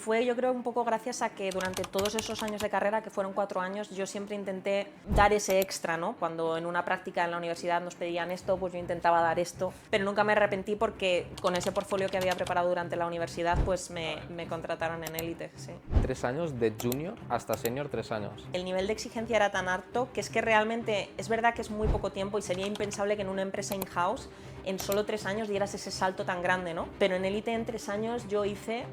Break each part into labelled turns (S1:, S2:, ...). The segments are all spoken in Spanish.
S1: fue, yo creo, un poco gracias a que durante todos esos años de carrera, que fueron 4 años, yo siempre intenté dar ese extra, ¿no? Cuando en una práctica en la universidad nos pedían esto, pues yo intentaba dar esto, pero nunca me arrepentí porque con ese portfolio que había preparado durante la universidad, pues me contrataron en élite, sí.
S2: 3 años de junior hasta senior, 3 años.
S1: El nivel de exigencia era tan alto que es que realmente es verdad que es muy poco tiempo y sería impensable que en una empresa in-house en solo 3 años dieras ese salto tan grande, ¿no? Pero en élite en 3 años yo hice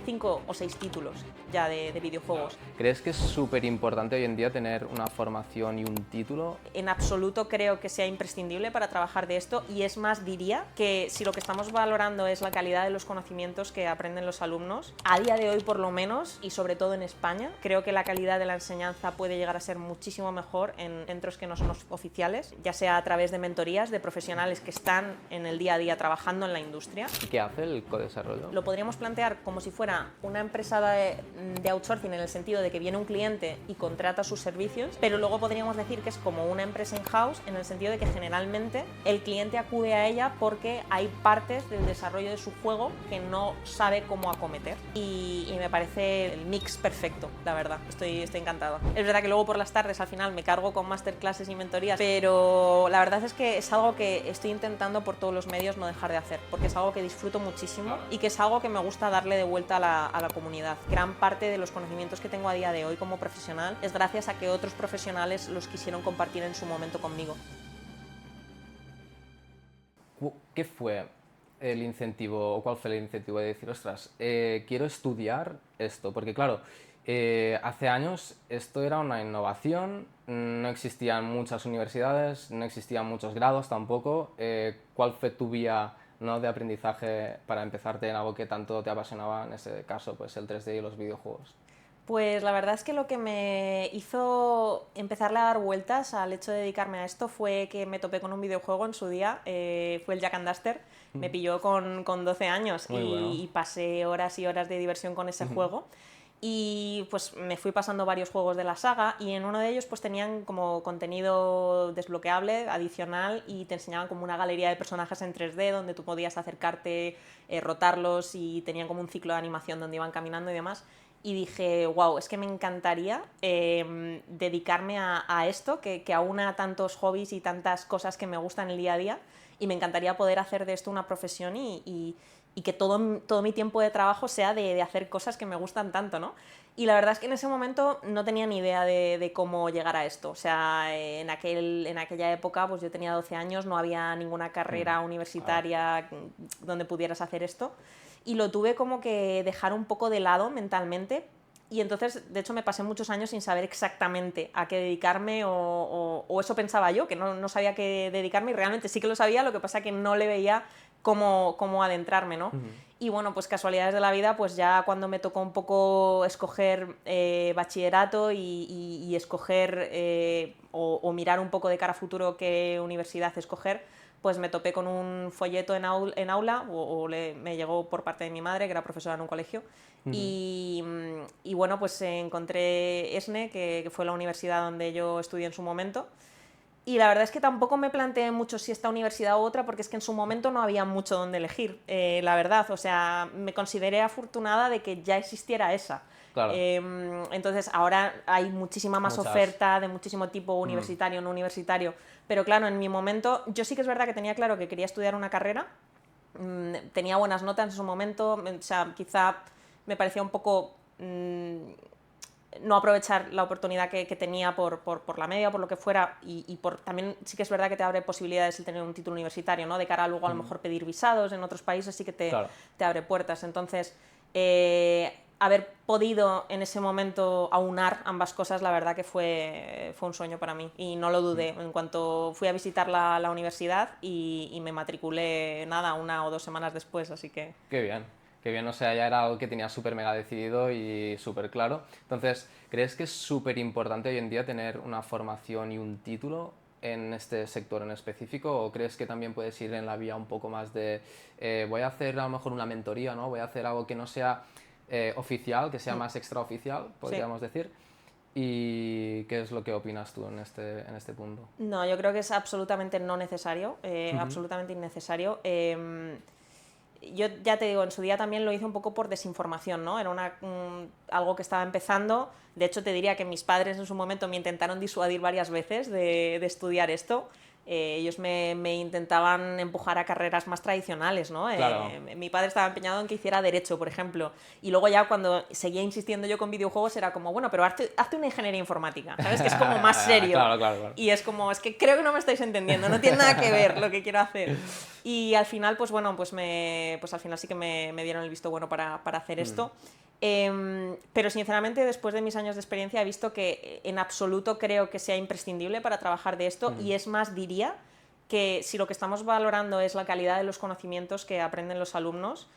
S1: 5 o 6 títulos ya de videojuegos.
S2: ¿Crees que es súper importante hoy en día tener una formación y un título?
S1: En absoluto creo que sea imprescindible para trabajar de esto y es más, diría que si lo que estamos valorando es la calidad de los conocimientos que aprenden los alumnos, a día de hoy por lo menos, y sobre todo en España, creo que la calidad de la enseñanza puede llegar a ser muchísimo mejor en centros que no son oficiales, ya sea a través de mentorías de profesionales que están en el día a día trabajando en la industria.
S2: ¿Y qué hace el codesarrollo?
S1: Lo podríamos plantear como si fuera una empresa de outsourcing en el sentido de que viene un cliente y contrata sus servicios, pero luego podríamos decir que es como una empresa in-house en el sentido de que generalmente el cliente acude a ella porque hay partes del desarrollo de su juego que no sabe cómo acometer y me parece el mix perfecto, la verdad, estoy encantada. Es verdad que luego por las tardes al final me cargo con masterclasses y mentorías, pero la verdad es que es algo que estoy intentando por todos los medios no dejar de hacer, porque es algo que disfruto muchísimo y que es algo que me gusta darle de vuelta a la comunidad. Gran parte de los conocimientos que tengo a día de hoy como profesional es gracias a que otros profesionales los quisieron compartir en su momento conmigo.
S2: ¿Qué fue el incentivo o cuál fue el incentivo de decir, ostras, quiero estudiar esto? Porque claro, hace años esto era una innovación, no existían muchas universidades, no existían muchos grados tampoco. ¿Cuál fue tu vía, ¿no?, de aprendizaje para empezarte en algo que tanto te apasionaba, en ese caso pues el 3D y los videojuegos?
S1: Pues la verdad es que lo que me hizo empezarle a dar vueltas al hecho de dedicarme a esto fue que me topé con un videojuego en su día, fue el Jak and Daxter, me pilló con 12 años
S2: Muy bueno.
S1: y pasé horas y horas de diversión con ese juego. Y pues me fui pasando varios juegos de la saga y en uno de ellos pues tenían como contenido desbloqueable, adicional, y te enseñaban como una galería de personajes en 3D donde tú podías acercarte, rotarlos, y tenían como un ciclo de animación donde iban caminando y demás. Y dije, wow, es que me encantaría dedicarme a esto, que aúna tantos hobbies y tantas cosas que me gustan el día a día, y me encantaría poder hacer de esto una profesión y que todo mi tiempo de trabajo sea de hacer cosas que me gustan tanto, ¿no? Y la verdad es que en ese momento no tenía ni idea de cómo llegar a esto. O sea, en aquella época, pues yo tenía 12 años, no había ninguna carrera universitaria donde pudieras hacer esto. Y lo tuve como que dejar un poco de lado mentalmente. Y entonces, de hecho, me pasé muchos años sin saber exactamente a qué dedicarme o eso pensaba yo, que no sabía a qué dedicarme, y realmente sí que lo sabía, lo que pasa que no le veía cómo adentrarme, ¿no? Y bueno, pues casualidades de la vida, pues ya cuando me tocó un poco escoger bachillerato y escoger o mirar un poco de cara a futuro qué universidad escoger, pues me topé con un folleto en aula, me llegó por parte de mi madre, que era profesora en un colegio, y bueno, pues encontré ESNE, que fue la universidad donde yo estudié en su momento. Y la verdad es que tampoco me planteé mucho si esta universidad u otra, porque es que en su momento no había mucho donde elegir, la verdad. O sea, me consideré afortunada de que ya existiera esa.
S2: Claro.
S1: Entonces ahora hay muchísima más
S2: Muchas.
S1: oferta de muchísimo tipo, universitario, no universitario. Pero claro, en mi momento yo sí que es verdad que tenía claro que quería estudiar una carrera. Tenía buenas notas en su momento, o sea, quizá me parecía un poco no aprovechar la oportunidad que tenía por la media o por lo que fuera, y también sí que es verdad que te abre posibilidades el tener un título universitario, ¿no? De cara a luego a lo mejor pedir visados en otros países, sí que
S2: Claro.
S1: te abre puertas. Entonces, haber podido en ese momento aunar ambas cosas, la verdad que fue un sueño para mí y no lo dudé. En cuanto fui a visitar la universidad y me matriculé, nada, 1 o 2 semanas después, así que...
S2: Qué bien, o sea, ya era algo que tenía súper mega decidido y súper claro. Entonces, ¿crees que es súper importante hoy en día tener una formación y un título en este sector en específico? ¿O crees que también puedes ir en la vía un poco más de voy a hacer a lo mejor una mentoría, ¿no? Voy a hacer algo que no sea oficial, que sea más extraoficial, podríamos decir? ¿Y qué es lo que opinas tú en este punto?
S1: No, yo creo que es absolutamente no necesario, absolutamente innecesario. yo ya te digo, en su día también lo hice un poco por desinformación, ¿no? Era algo que estaba empezando. De hecho, te diría que mis padres en su momento me intentaron disuadir varias veces de estudiar esto. Ellos me intentaban empujar a carreras más tradicionales, ¿no?
S2: Claro.
S1: Mi padre estaba empeñado en que hiciera derecho, por ejemplo. Y luego ya cuando seguía insistiendo yo con videojuegos era como, bueno, pero hazte una ingeniería informática, ¿sabes? Que es como más serio.
S2: Claro.
S1: Y es como, es que creo que no me estáis entendiendo, no tiene nada que ver lo que quiero hacer. Y al final, pues bueno, pues al final sí que me dieron el visto bueno para hacer esto. Pero sinceramente, después de mis años de experiencia, he visto que en absoluto creo que sea imprescindible para trabajar de esto, y es más, diría que si lo que estamos valorando es la calidad de los conocimientos que aprenden los alumnos,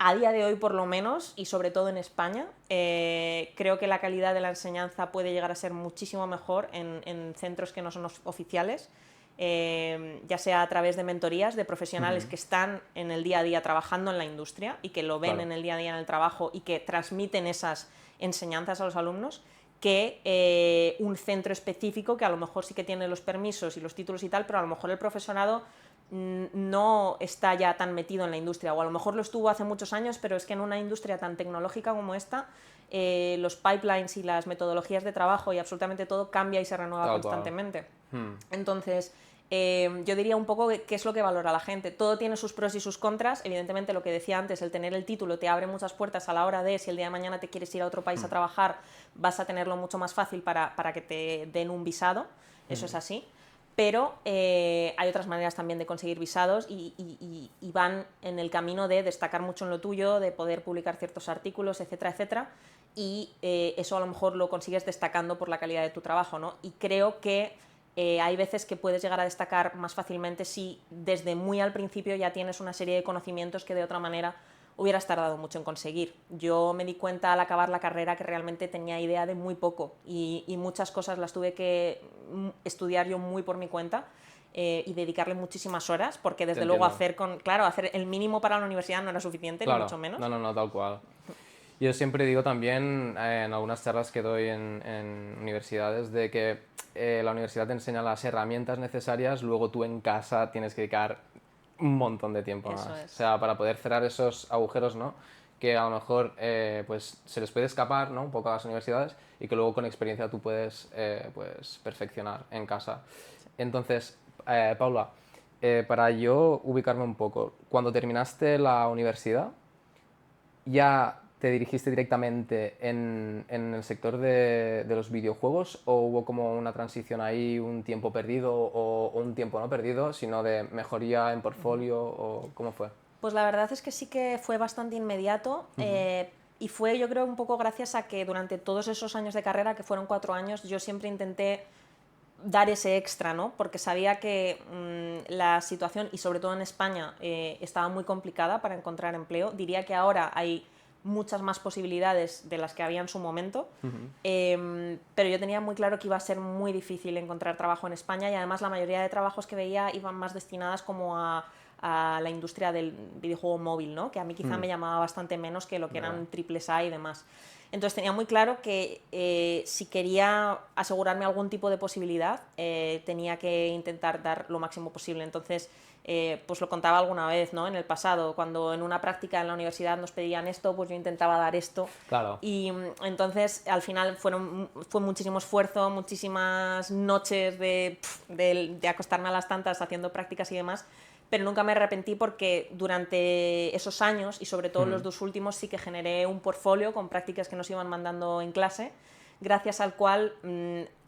S1: a día de hoy por lo menos, y sobre todo en España, creo que la calidad de la enseñanza puede llegar a ser muchísimo mejor en centros que no son oficiales. Ya sea a través de mentorías de profesionales que están en el día a día trabajando en la industria y que lo ven en el día a día en el trabajo y que transmiten esas enseñanzas a los alumnos, que un centro específico que a lo mejor sí que tiene los permisos y los títulos y tal, pero a lo mejor el profesorado no está ya tan metido en la industria, o a lo mejor lo estuvo hace muchos años, pero es que en una industria tan tecnológica como esta, los pipelines y las metodologías de trabajo y absolutamente todo cambia y se renueva constantemente. Entonces, yo diría un poco qué es lo que valora la gente. Todo tiene sus pros y sus contras. Evidentemente, lo que decía antes, el tener el título te abre muchas puertas a la hora de, si el día de mañana te quieres ir a otro país a trabajar, vas a tenerlo mucho más fácil para que te den un visado. Eso es así. Pero hay otras maneras también de conseguir visados y van en el camino de destacar mucho en lo tuyo, de poder publicar ciertos artículos, etcétera, etcétera. Y eso a lo mejor lo consigues destacando por la calidad de tu trabajo, ¿no? Y creo que hay veces que puedes llegar a destacar más fácilmente si desde muy al principio ya tienes una serie de conocimientos que de otra manera hubieras tardado mucho en conseguir. Yo me di cuenta al acabar la carrera que realmente tenía idea de muy poco, y muchas cosas las tuve que estudiar yo muy por mi cuenta, y dedicarle muchísimas horas, porque desde luego hacer el mínimo para la universidad no era suficiente, ni mucho menos.
S2: No, tal cual. Yo siempre digo también en algunas charlas que doy en universidades de que la universidad te enseña las herramientas necesarias, luego tú en casa tienes que dedicar un montón de tiempo más. O sea, para poder cerrar esos agujeros, ¿no? Que a lo mejor pues se les puede escapar, ¿no? Un poco a las universidades, y que luego con experiencia tú puedes pues perfeccionar en casa. Entonces, Paula, para yo ubicarme un poco, cuando terminaste la universidad, ¿ya te dirigiste directamente en el sector de los videojuegos, o hubo como una transición ahí, un tiempo perdido o un tiempo no perdido, sino de mejoría en portfolio, o cómo fue?
S1: Pues la verdad es que sí que fue bastante inmediato, y fue, yo creo, un poco gracias a que durante todos esos años de carrera, que fueron 4 años, yo siempre intenté dar ese extra, ¿no? Porque sabía que la situación, y sobre todo en España, estaba muy complicada para encontrar empleo. Diría que ahora hay muchas más posibilidades de las que había en su momento, pero yo tenía muy claro que iba a ser muy difícil encontrar trabajo en España, y además la mayoría de trabajos que veía iban más destinadas como a la industria del videojuego móvil, ¿no? Que a mí quizá me llamaba bastante menos que lo que eran triples A y demás. Entonces tenía muy claro que si quería asegurarme algún tipo de posibilidad, tenía que intentar dar lo máximo posible. Entonces, pues lo contaba alguna vez, ¿no? En el pasado, cuando en una práctica en la universidad nos pedían esto, pues yo intentaba dar esto.
S2: Claro.
S1: Y entonces al final fue muchísimo esfuerzo, muchísimas noches de acostarme a las tantas haciendo prácticas y demás, pero nunca me arrepentí, porque durante esos años, y sobre todo los 2 últimos, sí que generé un portfolio con prácticas que nos iban mandando en clase, gracias al cual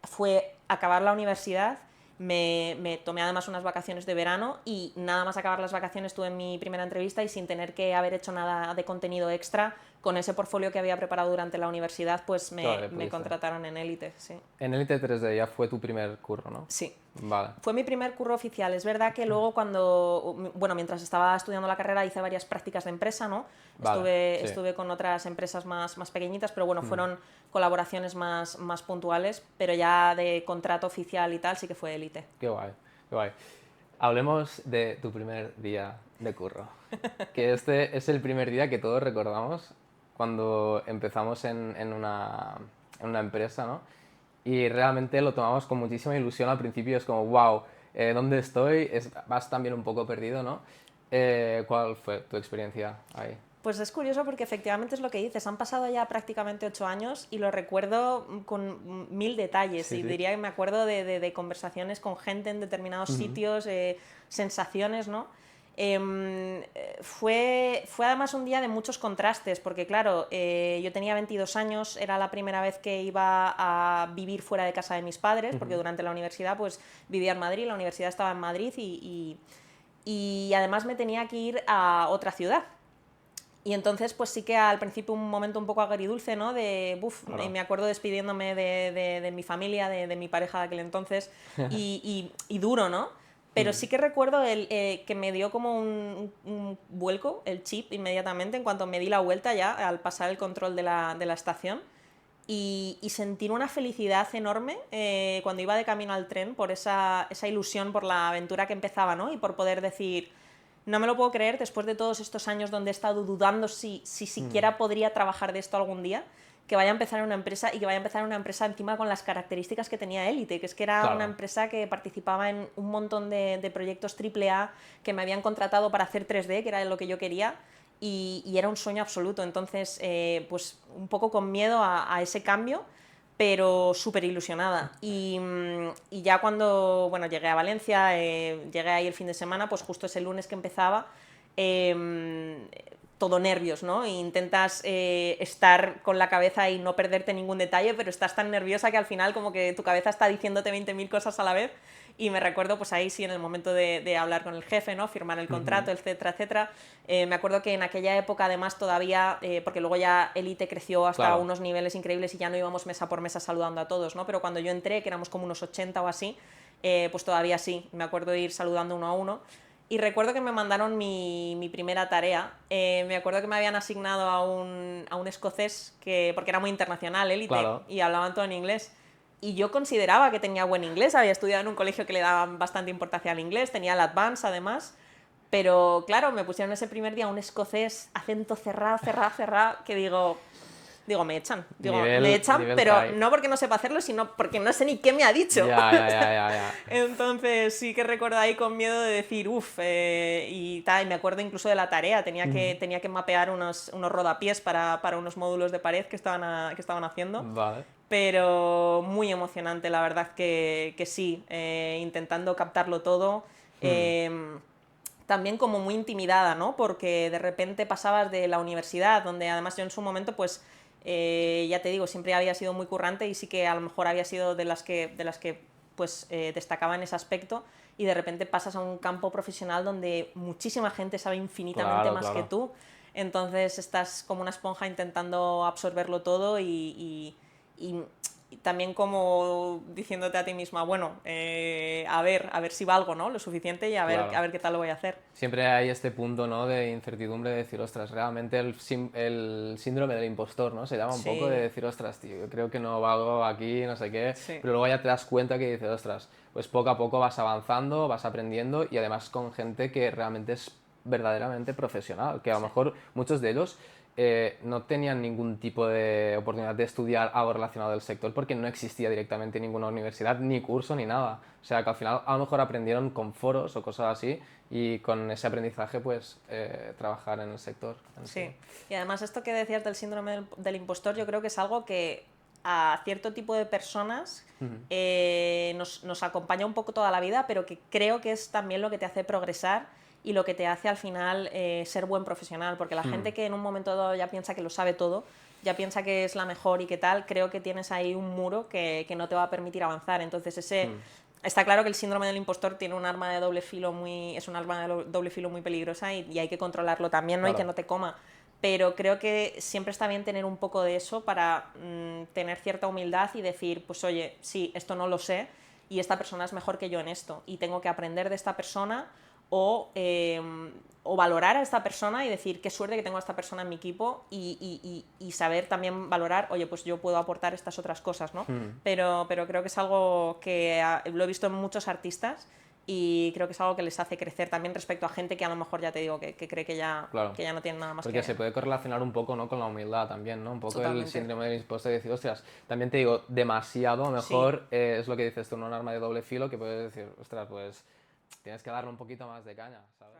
S1: fue acabar la universidad. Me tomé además unas vacaciones de verano, y nada más acabar las vacaciones tuve mi primera entrevista, y sin tener que haber hecho nada de contenido extra, con ese portfolio que había preparado durante la universidad, pues me contrataron en Élite, sí.
S2: En Elite 3D ya fue tu primer curro, ¿no?
S1: Sí.
S2: Vale.
S1: Fue mi primer curro oficial. Es verdad que luego mientras estaba estudiando la carrera, hice varias prácticas de empresa, ¿no?
S2: Vale,
S1: estuve con otras empresas más pequeñitas, pero bueno, fueron colaboraciones más puntuales, pero ya de contrato oficial y tal sí que fue Élite.
S2: Qué guay, qué guay. Hablemos de tu primer día de curro, que este es el primer día que todos recordamos cuando empezamos en una empresa, ¿no? Y realmente lo tomamos con muchísima ilusión al principio, es como, wow, ¿dónde estoy? Vas también un poco perdido, ¿no? ¿Cuál fue tu experiencia ahí?
S1: Pues es curioso porque efectivamente es lo que dices, han pasado ya prácticamente 8 años y lo recuerdo con mil detalles
S2: Sí,
S1: y
S2: sí.
S1: diría que me acuerdo de conversaciones con gente en determinados sitios, sensaciones, ¿no? Fue además un día de muchos contrastes porque claro, yo tenía 22 años, era la primera vez que iba a vivir fuera de casa de mis padres porque durante la universidad pues vivía en Madrid, la universidad estaba en Madrid y además me tenía que ir a otra ciudad. Y entonces, pues sí que al principio un momento un poco agridulce, ¿no?
S2: Claro.
S1: Me acuerdo despidiéndome de mi familia, de mi pareja de aquel entonces, y duro, ¿no? Pero sí que recuerdo que me dio como un vuelco, el chip, inmediatamente, en cuanto me di la vuelta ya, al pasar el control de la estación, y sentir una felicidad enorme cuando iba de camino al tren por esa ilusión, por la aventura que empezaba, ¿no? Y por poder decir, no me lo puedo creer, después de todos estos años donde he estado dudando si siquiera podría trabajar de esto algún día, que vaya a empezar en una empresa y que vaya a empezar en una empresa encima con las características que tenía Élite, que es que era una
S2: Claro.
S1: empresa que participaba en un montón de proyectos AAA, que me habían contratado para hacer 3D, que era lo que yo quería, y era un sueño absoluto. Entonces, pues un poco con miedo a ese cambio, pero súper ilusionada. Y ya cuando bueno, llegué a Valencia, llegué ahí el fin de semana, pues justo ese lunes que empezaba, todo nervios, ¿no? E intentas estar con la cabeza y no perderte ningún detalle, pero estás tan nerviosa que al final como que tu cabeza está diciéndote 20.000 cosas a la vez. Y me recuerdo, pues ahí sí, en el momento de hablar con el jefe, ¿no? Firmar el contrato, etcétera, etcétera. Me acuerdo que en aquella época, además, todavía, porque luego ya Elite creció hasta
S2: Claro.
S1: unos niveles increíbles y ya no íbamos mesa por mesa saludando a todos, ¿no? Pero cuando yo entré, que éramos como unos 80 o así, pues todavía sí. Me acuerdo de ir saludando uno a uno. Y recuerdo que me mandaron mi primera tarea. Me acuerdo que me habían asignado a un escocés, porque era muy internacional, Élite,
S2: Claro.
S1: y hablaban todo en inglés. Y yo consideraba que tenía buen inglés, había estudiado en un colegio que le daban bastante importancia al inglés, tenía el Advance además, pero claro, me pusieron ese primer día un escocés, acento cerrado, cerrado, cerrado, que me echan,
S2: Nivel
S1: pero
S2: high.
S1: no porque no sepa hacerlo, sino porque no sé ni qué me ha dicho.
S2: Ya, ya, ya, ya, ya.
S1: Entonces sí que recuerdo ahí con miedo de decir, uff, y tal, y me acuerdo incluso de la tarea, tenía que mapear unos rodapiés para unos módulos de pared que estaban haciendo,
S2: Vale.
S1: pero muy emocionante, la verdad que sí, intentando captarlo todo. También como muy intimidada, ¿no? Porque de repente pasabas de la universidad, donde además yo en su momento, pues, ya te digo, siempre había sido muy currante y sí que a lo mejor había sido de las que pues, destacaba en ese aspecto, y de repente pasas a un campo profesional donde muchísima gente sabe infinitamente
S2: Claro,
S1: más que
S2: claro.
S1: tú, entonces estás como una esponja intentando absorberlo todo y y también como diciéndote a ti misma, bueno, a ver si valgo, ¿no? Lo suficiente y a ver, a
S2: Claro.
S1: ver qué tal lo voy a hacer.
S2: Siempre hay este punto, ¿no? De incertidumbre de decir, ostras, realmente el síndrome del impostor, ¿no? Se llama un poco de
S1: Sí,
S2: decir, ostras, tío, yo creo que no valgo aquí, no sé qué,
S1: sí,
S2: pero luego ya te das cuenta que dices, ostras, pues poco a poco vas avanzando, vas aprendiendo y además con gente que realmente es verdaderamente profesional, que a lo
S1: sí.
S2: mejor muchos de ellos no tenían ningún tipo de oportunidad de estudiar algo relacionado del sector porque no existía directamente ninguna universidad, ni curso, ni nada. O sea que al final a lo mejor aprendieron con foros o cosas así y con ese aprendizaje pues trabajar en el sector en sí.
S1: Sí, y además esto que decías del síndrome del impostor, yo creo que es algo que a cierto tipo de personas nos acompaña un poco toda la vida, pero que creo que es también lo que te hace progresar y lo que te hace al final ser buen profesional, porque la gente que en un momento dado ya piensa que lo sabe todo, ya piensa que es la mejor y que tal, creo que tienes ahí un muro que no te va a permitir avanzar. Entonces está claro que el síndrome del impostor tiene un arma de doble filo es un arma de doble filo muy peligrosa y hay que controlarlo también, ¿no? Y que
S2: Claro.
S1: no te coma. Pero creo que siempre está bien tener un poco de eso para tener cierta humildad y decir, pues oye, sí, esto no lo sé y esta persona es mejor que yo en esto y tengo que aprender de esta persona o, eh, o valorar a esta persona y decir qué suerte que tengo a esta persona en mi equipo y saber también valorar, oye, pues yo puedo aportar estas otras cosas, ¿no? Pero creo que es algo que lo he visto en muchos artistas y creo que es algo que les hace crecer también respecto a gente que a lo mejor ya te digo que cree que ya,
S2: Claro.
S1: que ya no tiene nada más
S2: Porque
S1: que...
S2: se puede correlacionar un poco, ¿no? Con la humildad también, ¿no? Un poco el
S1: Totalmente.
S2: síndrome del impostor de decir, ostras, también te digo, demasiado, a lo
S1: Sí,
S2: mejor es lo que dices tú, ¿no? Un arma de doble filo que puedes decir, ostras, pues tienes que darle un poquito más de caña, ¿sabes?